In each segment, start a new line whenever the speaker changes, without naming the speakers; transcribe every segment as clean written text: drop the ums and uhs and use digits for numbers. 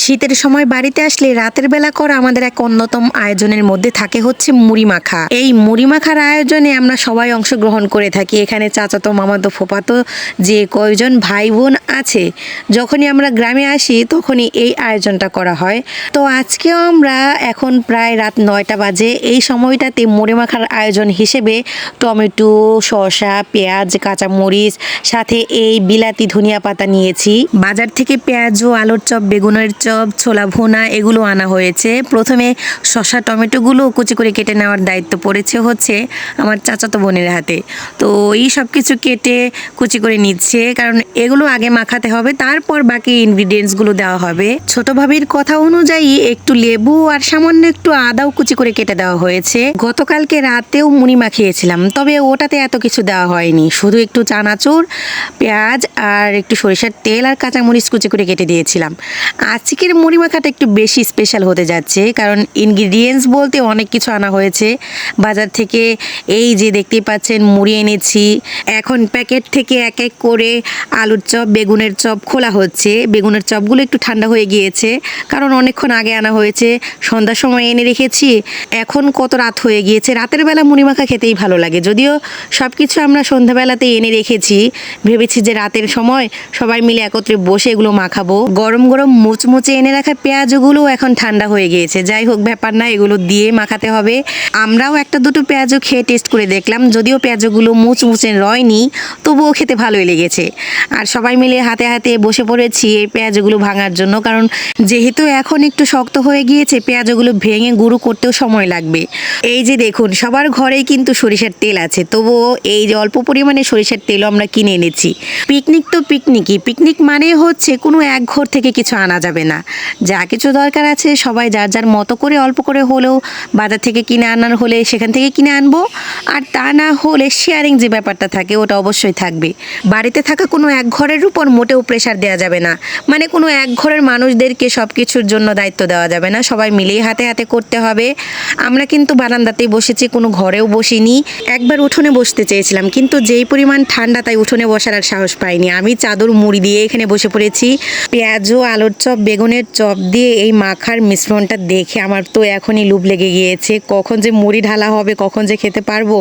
শীতের সময় বাড়িতে আসলে রাতের বেলা করা আমাদের এক অন্যতম আয়োজনের মধ্যে থাকে হচ্ছে মুড়ি মাখা। এই মুড়ি মাখার আয়োজনে আমরা সবাই অংশগ্রহণ করে থাকি। এখানে চাচাতো, মামাতো, ফুফাতো যে কয়জন ভাই বোন আছে, যখনই আমরা গ্রামে আসি তখনই এই আয়োজনটা করা হয়। তো আজকেও আমরা এখন প্রায় রাত 9টা বাজে, এই সময়টাতে মুড়ি মাখার আয়োজন হিসেবে টমেটো, শসা, পেঁয়াজ, কাঁচামরিচ, সাথে এই বিলাতি ধনিয়া পাতা নিয়েছি। বাজার থেকে পেঁয়াজ ও আলুর চপ, বেগুনের চপ, ছোলা ভুনা এগুলো আনা হয়েছে। প্রথমে শসা টমেটোগুলো কুচি করে কেটে নেওয়ার দায়িত্ব পড়েছে হচ্ছে আমার চাচাতো বোনের হাতে। তো এই সব কিছু কেটে কুচি করে নিচ্ছে, কারণ এগুলো আগে মাখাতে হবে, তারপর বাকি ইনগ্রিডিয়েন্টসগুলো দেওয়া হবে। ছোট ভাবির কথা অনুযায়ী একটু লেবু আর সামান্য একটু আদাও কুচি করে কেটে দেওয়া হয়েছে। গতকালকে রাতেও মুড়ি মাখিয়েছিলাম, তবে ওটাতে এত কিছু দেওয়া হয়নি, শুধু একটু চানাচুর, পেঁয়াজ আর একটু সরিষার তেল আর কাঁচামরিচ কুচি করে কেটে দিয়েছিলাম। আজকের মুড়ি মাখাটা একটু বেশি স্পেশাল হতে যাচ্ছে, কারণ ইনগ্রিডিয়েন্টস বলতে অনেক কিছু আনা হয়েছে বাজার থেকে। এই যে দেখতেই পাচ্ছেন মুড়ি এনেছি, এখন প্যাকেট থেকে এক এক করে আলুর চপ, বেগুনের চপ খোলা হচ্ছে। বেগুনের চপগুলো একটু ঠান্ডা হয়ে গিয়েছে, কারণ অনেকক্ষণ আগে আনা হয়েছে, সন্ধ্যার সময় এনে রেখেছি। এখন কত রাত হয়ে গিয়েছে, রাতের বেলা মুড়ি মাখা খেতেই ভালো লাগে। যদিও সব কিছু আমরা সন্ধ্যাবেলাতে এনে রেখেছি, ভেবেছি যে রাতের সময় সবাই মিলে একত্রে বসে এগুলো মাখাবো। গরম গরম মুচমুচে এনে রাখা পেঁয়াজগুলো এখন ঠান্ডা হয়ে গিয়েছে, যাই হোক ব্যাপার না, এগুলো দিয়ে মাখাতে হবে। আমরাও একটা দুটো পেঁয়াজও খেয়ে টেস্ট করে দেখলাম, যদিও পেঁয়াজগুলো মুচমুচে রয়নি, তবুও খেতে ভালোই লেগেছে। আর সবাই মিলে হাতে হাতে বসে পড়েছি এই পেঁয়াজগুলো ভাঙার জন্য, কারণ যেহেতু এখন একটু শক্ত হয়ে গিয়েছে, পেঁয়াজগুলো ভেঙে গুঁড়ো করতেও সময় লাগবে। এই যে দেখুন, সবার ঘরেই কিন্তু সরিষার তেল আছে, তবুও এই যে অল্প পরিমাণে সরিষার তেলও আমরা কিনে এনেছি। পিকনিক তো পিকনিকই, পিকনিক মানে হচ্ছে কোনো এক ঘর থেকে কিছু আনা যাবে না। যা কিছু দরকার আছে সবাই যার যার মতো করে অল্প করে হলেও বাজার থেকে কিনে আনার হলে সেখান থেকে কিনে আনবো, আর তা না হলে শেয়ারিং যে ব্যাপারটা থাকে ওটা অবশ্যই থাকবে। বাড়িতে থাকা কোনো এক ঘরের উপর মোটেও প্রেশার দেওয়া যাবে না, মানে কোনো এক ঘরের মানুষদেরকে সব কিছুর জন্য দায়িত্ব দেওয়া যাবে না, সবাই মিলেই হাতে হাতে করতে হবে। আমরা কিন্তু বারান্দাতেই বসেছি, কোনো ঘরেও বসিনি। একবার উঠোনে বসতে চেয়েছিলাম, কিন্তু যেই পরিমাণ ঠান্ডা তাই উঠোনে বসার আর সাহস পাইনি। আমি চাদর মুড়ি দিয়ে এখানে বসে পড়েছি। পেঁয়াজ ও আলুর চপ, বেগুনের চপ দিয়ে এই মাখার মিশ্রণটা দেখে আমার তো এখনই লোভ লেগে গিয়েছে, কখন যে মুড়ি ঢালা হবে, কখন যে খেতে পারবো।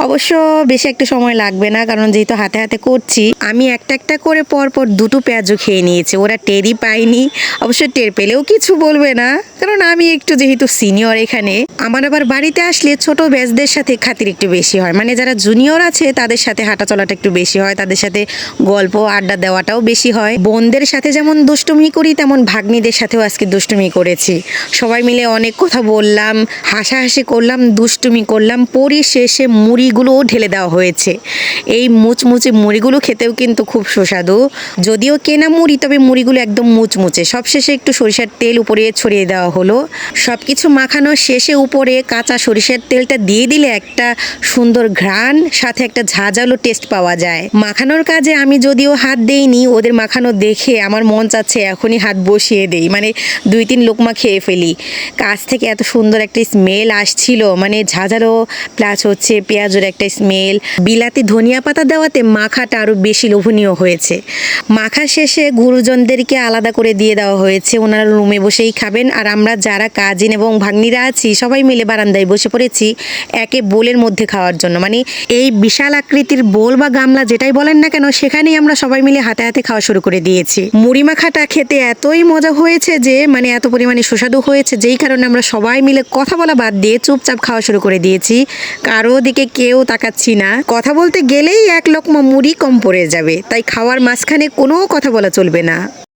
অবশ্য বেশি একটা সময় লাগবে না, কারণ যেহেতু হাতে হাতে করছি। আমি একটা একটা করে পরপর দুটো পেঁয়াজও খেয়ে নিয়েছি, ওরা টেরই পায়নি। অবশ্য টের পেলেও কিছু বলবে না, কারণ আমি একটু যেহেতু সিনিয়র এখানে। আমার আবার বাড়িতে আসলে ছোট ব্যাচদের সাথে খাতির একটু বেশি হয়, মানে যারা জুনিয়র আছে তাদের সাথে হাঁটা চলাটা একটু বেশি হয়, তাদের সাথে গল্প আড্ডা দেওয়াটাও বেশি হয়। বোনদের সাথে যেমন দুষ্টুমি করি, তেমন ভাগ্নিদের সাথেও আজকে দুষ্টুমি করেছি। সবাই মিলে অনেক কথা বললাম, হাসাহাসি করলাম, দুষ্টুমি করলাম, পরিশেষে মুড়িগুলোও ঢেলে দেওয়া হয়েছে। এই মুচমুচে মুড়িগুলো খেতেও কিন্তু খুব সুস্বাদু, যদিও কেনা মুড়ি, তবে মুড়িগুলো একদম মুচমুচে। সবশেষে একটু সরিষার তেল উপরে ছড়িয়ে দেওয়া হলো। সব কিছু মাখানোর শেষে উপরে কাঁচা সরিষার তেলটা দিয়ে দিলে একটা সুন্দর ঘ্রাণ, সাথে একটা ঝাঁঝালো টেস্ট পাওয়া যায়। মাখানোর কাজে আমি যদিও হাত দেইনি, ওদের মাখানো দেখে আমার মন চাচ্ছে এখনই হাত বসিয়ে দেই, মানে 2-3 লোকমা খেয়ে ফেলি। কাছ থেকে এত সুন্দর একটা স্মেল আসছিল, মানে ঝাঁঝালো প্লাস হচ্ছে পেঁয়াজের একটা স্মেল। বিলাতি ধনিয়া পাতা দেওয়াতে মাখাটা আরও বেশি লোভনীয় হয়েছে। মাখা শেষে গুরুজনদেরকে আলাদা করে দিয়ে দেওয়া হয়েছে, ওনারা রুমে বসেই খাবেন। আর আমরা যারা কাজিন এবং ভাগ্নিরা আছি সবাই মিলে বারান্দায় বসে পড়েছি একে বোলের মধ্যে খাওয়ার জন্য, মানে এই বিশাল আকৃতির বোল বা গামলা যেটাই বলেন না কেন, সেখানেই আমরা সবাই মিলে হাতে হাতে খাওয়া শুরু করে দিয়েছি। মুড়ি মাখাটা খেতে এতই মজা হয়েছে যে, মানে এত পরিমাণে সুস্বাদু হয়েছে, যেই কারণে আমরা সবাই মিলে কথা বলা বাদ দিয়ে চুপচাপ খাওয়া শুরু করে দিয়েছি। কারো দিকে কেউ তাকাচ্ছি না, কথা বলতে গেলেই এক লোকমা মুড়ি কম পড়ে যাবে, তাই খাওয়ার মাঝখানে কোনো কথা বলা চলবে না।